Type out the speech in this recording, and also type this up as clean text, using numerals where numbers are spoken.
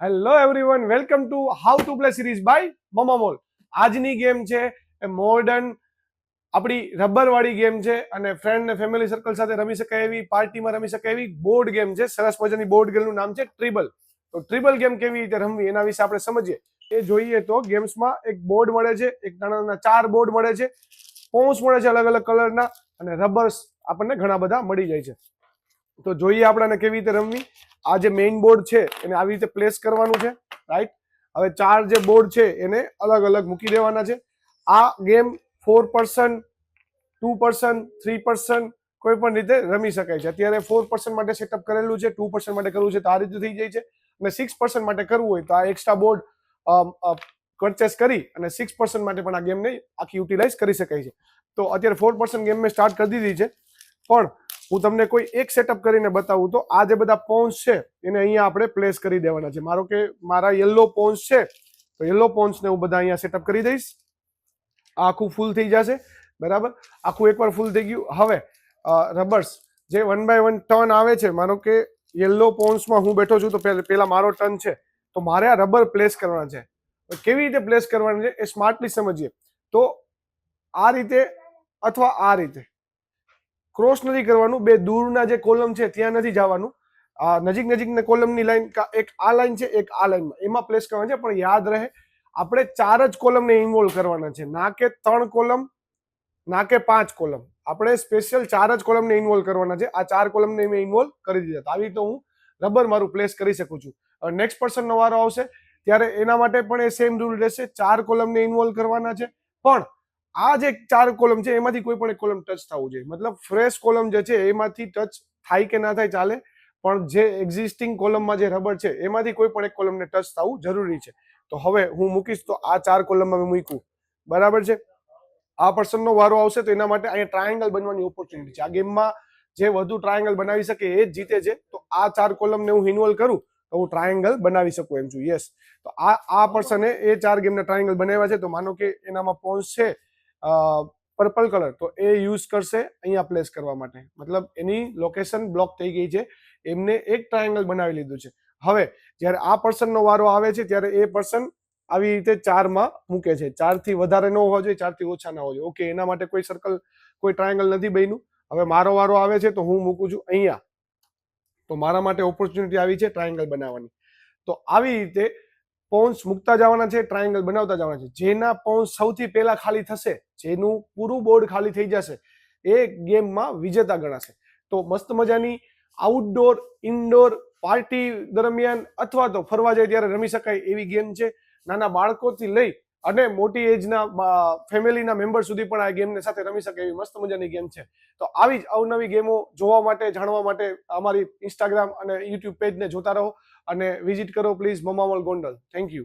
Hello everyone, welcome to how to play series by મમામોલ. આજની game છે એ મોડર્ન આપણી રબર વાળી ગેમ છે અને ફ્રેન્ડ ને ફેમિલી સર્કલ સાથે રમી શકાય એવી, પાર્ટીમાં રમી શકાય એવી બોર્ડ ગેમ છે. સરસ મજાની બોર્ડ ગેમનું નામ છે ટ્રિબલ. તો ટ્રિબલ ગેમ કેવી રીતે રમવી એના વિશે આપણે સમજીએ. એ જોઈએ તો ગેમ્સમાં એક બોર્ડ મળે છે, એક નાના નાના 4 બોર્ડ મળે છે, પૌંસ મળે છે અલગ અલગ કલરના, અને રબર્સ આપણને ઘણા બધા મળી જાય છે. તો જોઈએ આપણને કેવી રીતે રમવી. આ જે મેઇન બોર્ડ છે એને આવી રીતે પ્લેસ કરવાનું છે, રાઈટ. હવે 4 જે બોર્ડ છે એને અલગ અલગ મૂકી દેવાના છે. આ ગેમ 4 પર્સન, 2 પર્સન, 3 પર્સન કોઈ પણ રીતે રમી શકાય છે. અત્યારે 4 પર્સન માટે સેટઅપ કરેલું છે, 2 પર્સન માટે કરવું છે તો આ રીતે થઈ જાય છે, અને 6 પર્સન માટે કરવું હોય તો આ એક્સ્ટ્રા બોર્ડ પરચેસ કરી અને 6 પર્સન માટે પણ આ ગેમને આખી યુટિલાઇઝ કરી શકાય છે. તો અત્યારે 4 પર્સન ગેમ મેં સ્ટાર્ટ કરી દીધી છે, પણ હું તમને કોઈ એક સેટઅપ કરીને બતાવું તો આ જે બધા પોન્સ છે એને અહીંયા આપણે પ્લેસ કરી દેવાના છે. મારો કે મારા યલો પોન્સ છે તો યલો પોન્સને હું બધા અહીંયા સેટઅપ કરી દઈશ. આ આખું ફૂલ થઈ જશે, બરાબર. આખું એકવાર ફૂલ થઈ ગયું. હવે રબર્સ જે 1 બાય 1 ટર્ન આવે છે, માનો કે યલો પોન્સમાં હું બેઠો છું તો પહેલા મારો ટર્ન છે, તો મારે આ રબર પ્લેસ કરવાના છે. કેવી રીતે પ્લેસ કરવાના છે એ સ્માર્ટલી સમજીએ. તો આ રીતે અથવા આ રીતે ક્રોસ નથી કરવાનું. બે દૂરના જે કોલમ છે ત્યાં નથી જવાનું. નજીક નજીકની કોલમની લાઈન, એક આ લાઈન છે એક આ લાઈનમાં, એમાં પ્લેસ કરવાના છે. પણ યાદ રહે આપણે 4 જ કોલમને ઇન્વોલ્વ કરવાના છે, ના કે 3 કોલમ, ના કે 5 કોલમ. આપણે સ્પેશિયલ 4 જ કોલમને ઇન્વોલ્વ કરવાના છે. આ 4 કોલમને મેં ઇન્વોલ્વ કરી દીધા. આવી તો હું રબર મારું પ્લેસ કરી શકું છું. નેક્સ્ટ પર્સનનો વારો આવશે ત્યારે એના માટે પણ એ સેમ રૂલ રહેશે. 4 કોલમને ઇન્વોલ્વ કરવાના છે, પણ આ જે 4 કોલમ છે એમાંથી કોઈ પણ એક કોલમ ટચ થવું જોઈએ. મતલબ ફ્રેશ કોલમ જે છે એમાંથી ટચ થાય કે ના થાય ચાલે, પણ જે એક્ઝિસ્ટિંગ કોલમમાં જે રબર છે એમાંથી કોઈ પણ એક કોલમને ટચ થવું જરૂરી છે. તો હવે હું મૂકીશ તો આ 4 કોલમમાં મેં મૂક્યું, બરાબર છે. આ પર્સનનો વારો આવશે તો એના માટે અહીંયા ટ્રાયેંગલ બનવાની ઓપોર્ચ્યુનિટી છે. આ ગેમમાં જે વધુ ટ્રાયેંગલ બનાવી શકે એ જ જીતે છે. તો આ 4 કોલમને હું ઇન્વોલ્વ કરું તો હું ટ્રાયેંગલ બનાવી શકું એમ છું. યસ. તો આ પર્સને એ 4 ગેમના ટ્રાયેંગલ બનાવ્યા છે. તો માનો કે એનામાં પોન્સ છે પર્પલ કલર, તો એ યુઝ કરશે અહીંયા પ્લેસ કરવા માટે. મતલબ એની લોકેશન બ્લોક થઈ ગઈ છે, એમને એક ટ્રાયેંગલ બનાવી લીધું છે. હવે જ્યારે આ પર્સનનો વારો આવે છે ત્યારે એ પર્સન આવી રીતે 4માં મૂકે છે. 4 થી વધારે ન હોવા જોઈએ, 4 થી ઓછા ના હોવા જોઈએ. ઓકે, એના માટે કોઈ સર્કલ, કોઈ ટ્રાયેંગલ નથી બન્યું. હવે મારો વારો આવે છે તો હું મૂકું છું અહીંયા. તો મારા માટે ઓપોર્ચ્યુનિટી આવી છે ટ્રાયેંગલ બનાવવાની. તો આવી રીતે પૌંસ મૂકતા જવાના છે, ટ્રાયેંગલ બનાવતા જવાના છે. જેના પૌંસ સૌથી પહેલા ખાલી થશે, જેનું પૂરું બોર્ડ ખાલી થઈ જશે, એ ગેમમાં વિજેતા ગણાશે. તો મસ્ત મજાની આઉટડોર, ઇન્ડોર, પાર્ટી દરમિયાન અથવા તો ફરવા જાય ત્યારે રમી શકાય એવી ગેમ છે. નાના બાળકોથી લઈ અને મોટી એજના ફેમિલીના મેમ્બર સુધી પણ આ ગેમને સાથે રમી શકે એવી મસ્ત મજાની ગેમ છે. તો આવી જ અવનવી ગેમો જોવા માટે, જાણવા માટે અમારી ઇન્સ્ટાગ્રામ અને યુટ્યુબ પેજને જોતા રહો અને વિઝિટ કરો પ્લીઝ મમામોલ ગોંડલ. Thank you.